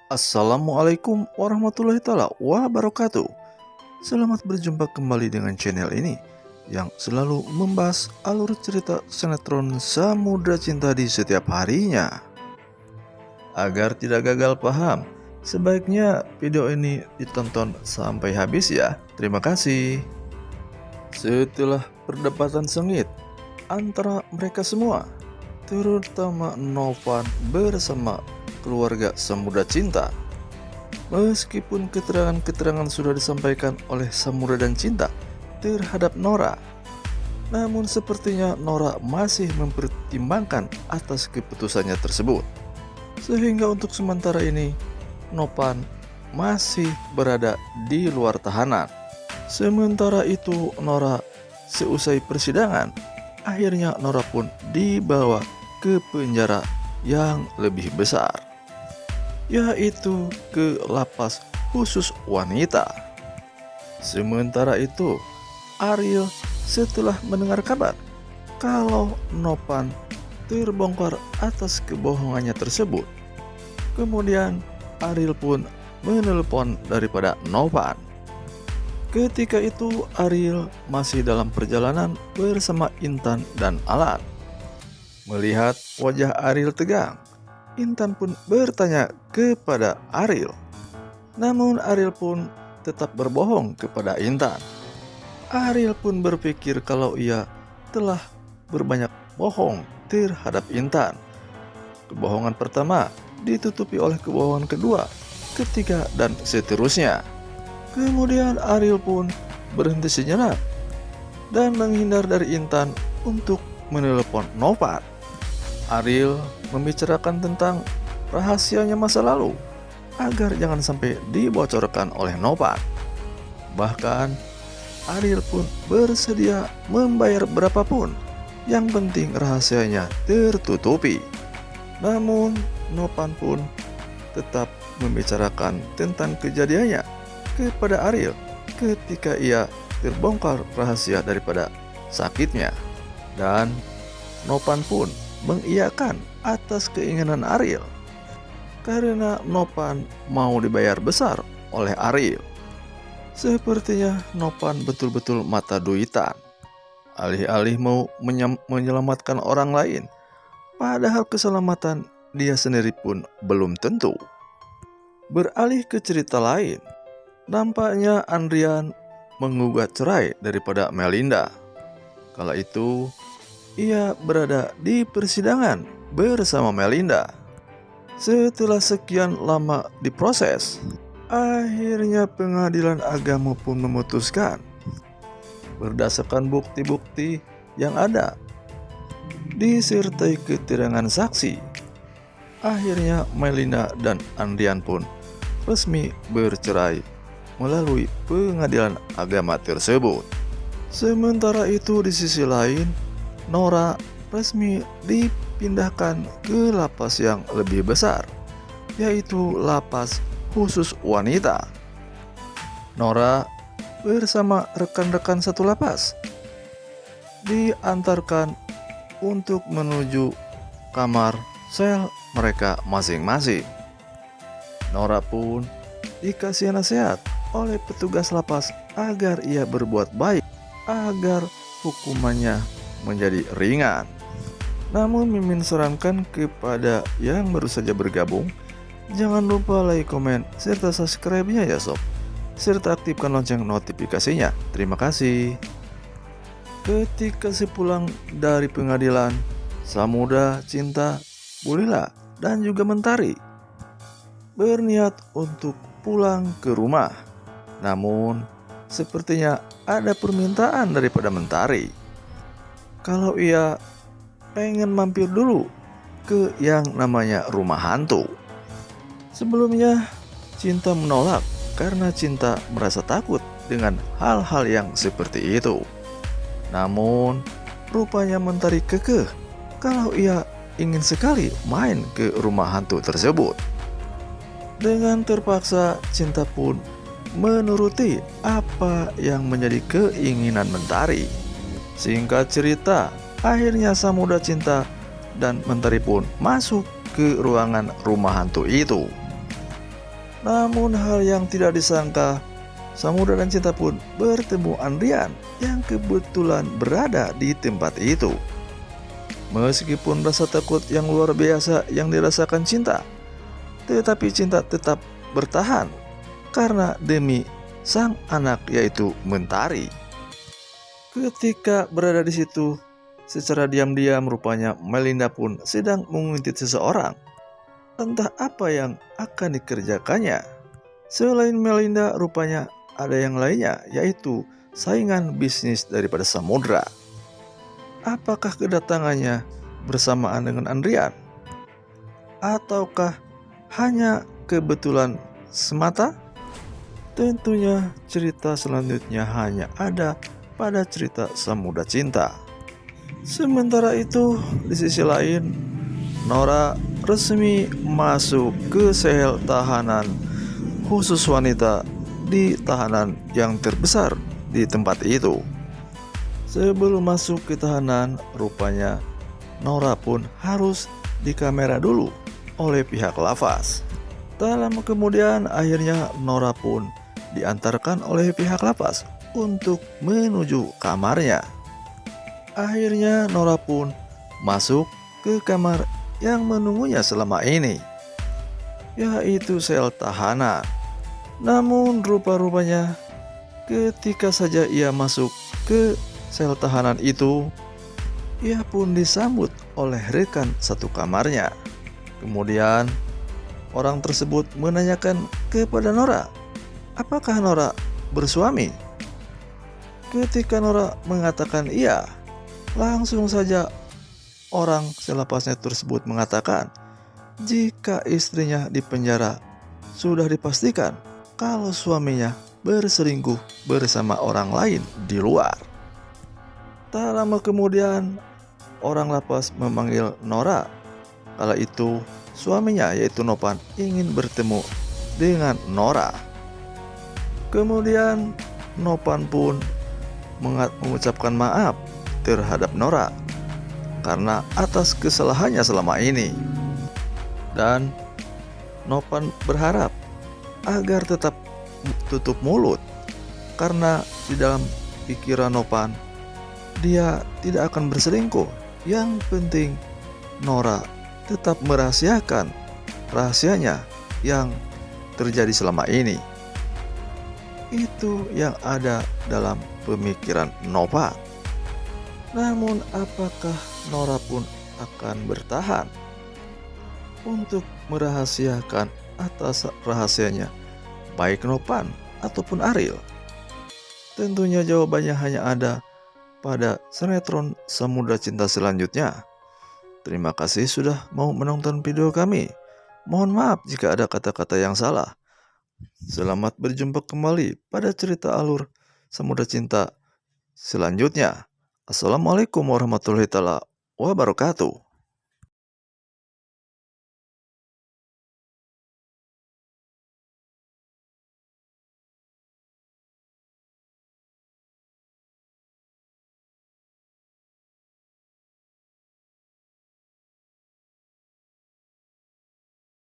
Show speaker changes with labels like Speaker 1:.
Speaker 1: Assalamualaikum warahmatullahi taala wabarakatuh. Selamat berjumpa kembali dengan channel ini yang selalu membahas alur cerita sinetron Samudra Cinta di setiap harinya. Agar tidak gagal paham, sebaiknya video ini ditonton sampai habis ya. Terima kasih. Setelah perdebatan sengit antara mereka semua, terutama Novan bersama keluarga Samudra Cinta. Meskipun keterangan-keterangan sudah disampaikan oleh Samudra dan Cinta terhadap Nora, namun sepertinya Nora masih mempertimbangkan atas keputusannya tersebut. Sehingga untuk sementara ini Novan masih berada di luar tahanan. Sementara itu Nora seusai persidangan, akhirnya Nora pun dibawa ke penjara yang lebih besar, yaitu ke lapas khusus wanita. Sementara itu Ariel setelah mendengar kabar kalau Novan terbongkar atas kebohongannya tersebut, kemudian Ariel pun menelpon daripada Novan. Ketika itu Ariel masih dalam perjalanan bersama Intan dan Alan. Melihat wajah Ariel tegang, Intan pun bertanya kepada Ariel. Namun Ariel pun tetap berbohong kepada Intan. Ariel pun berpikir kalau ia telah berbanyak bohong terhadap Intan. Kebohongan pertama ditutupi oleh kebohongan kedua, ketiga, dan seterusnya. Kemudian Ariel pun berhenti sejenak dan menghindar dari Intan untuk menelepon Novan. Ariel membicarakan tentang rahasianya masa lalu agar jangan sampai dibocorkan oleh Novan. Bahkan Ariel pun bersedia membayar berapapun, yang penting rahasianya tertutupi. Namun Novan pun tetap membicarakan tentang kejadiannya kepada Ariel ketika ia terbongkar rahasia daripada sakitnya. Dan Novan pun mengiyakan atas keinginan Ariel karena Novan mau dibayar besar oleh Ariel. Sepertinya Novan betul-betul mata duitan. Alih-alih mau menyelamatkan orang lain, padahal keselamatan dia sendiri pun belum tentu. Beralih ke cerita lain, nampaknya Andrian menggugat cerai daripada Melinda. Kala itu ia berada di persidangan bersama Melinda. Setelah sekian lama diproses, akhirnya pengadilan agama pun memutuskan berdasarkan bukti-bukti yang ada disertai keterangan saksi. Akhirnya Melinda dan Andrian pun resmi bercerai melalui pengadilan agama tersebut. Sementara itu di sisi lain, Nora resmi dipindahkan ke lapas yang lebih besar, yaitu lapas khusus wanita. Nora bersama rekan-rekan satu lapas diantarkan untuk menuju kamar sel mereka masing-masing. Nora pun dikasih nasihat oleh petugas lapas agar ia berbuat baik, agar hukumannya menjadi ringan. Namun Mimin sarankan kepada yang baru saja bergabung, jangan lupa like, komen, serta subscribe-nya ya sob, serta aktifkan lonceng notifikasinya. Terima kasih. Ketika sepulang dari pengadilan, Samudra, Cinta, Bulila, dan juga Mentari berniat untuk pulang ke rumah. Namun sepertinya ada permintaan daripada Mentari kalau ia pengen mampir dulu ke yang namanya rumah hantu. Sebelumnya Cinta menolak karena Cinta merasa takut dengan hal-hal yang seperti itu. Namun rupanya Mentari kekeh kalau ia ingin sekali main ke rumah hantu tersebut. Dengan terpaksa Cinta pun menuruti apa yang menjadi keinginan Mentari. Singkat cerita, akhirnya Samudra, Cinta, dan Mentari pun masuk ke ruangan rumah hantu itu. Namun hal yang tidak disangka, Samudra dan Cinta pun bertemu Andrian yang kebetulan berada di tempat itu. Meskipun rasa takut yang luar biasa yang dirasakan Cinta, tetapi Cinta tetap bertahan karena demi sang anak yaitu Mentari. Ketika berada di situ, secara diam-diam rupanya Melinda pun sedang menguntit seseorang. Entah apa yang akan dikerjakannya. Selain Melinda, rupanya ada yang lainnya, yaitu saingan bisnis daripada Samudra. Apakah kedatangannya bersamaan dengan Andrian? Ataukah hanya kebetulan semata? Tentunya cerita selanjutnya hanya ada pada cerita Samudra Cinta. Sementara itu, di sisi lain, Nora resmi masuk ke sel tahanan khusus wanita di tahanan yang terbesar di tempat itu. Sebelum masuk ke tahanan, rupanya Nora pun harus dikamera dulu oleh pihak lapas. Tak lama kemudian akhirnya Nora pun diantarkan oleh pihak lapas untuk menuju kamarnya. Akhirnya Nora pun masuk ke kamar yang menunggunya selama ini, yaitu sel tahanan. Namun rupa-rupanya ketika saja ia masuk ke sel tahanan itu, ia pun disambut oleh rekan satu kamarnya. Kemudian orang tersebut menanyakan kepada Nora, apakah Nora bersuami? Ketika Nora mengatakan iya, langsung saja orang selapasnya tersebut mengatakan jika istrinya di penjara sudah dipastikan kalau suaminya berselingkuh bersama orang lain di luar. Tak lama kemudian orang lapas memanggil Nora. Kala itu suaminya yaitu Nopan ingin bertemu dengan Nora. Kemudian Nopan pun mengucapkan maaf terhadap Nora karena atas kesalahannya selama ini. Dan Nopan berharap agar tetap tutup mulut karena di dalam pikiran Nopan dia tidak akan berselingkuh. Yang penting Nora tetap merahasiakan rahasianya yang terjadi selama ini. Itu yang ada dalam pemikiran Nopan. Namun apakah Nora pun akan bertahan untuk merahasiakan atas rahasianya baik Nopan ataupun Ariel? Tentunya jawabannya hanya ada pada sinetron Samudra Cinta selanjutnya. Terima kasih sudah mau menonton video kami. Mohon maaf jika ada kata-kata yang salah. Selamat berjumpa kembali pada cerita alur Samudra Cinta selanjutnya. Assalamualaikum warahmatullahi wabarakatuh.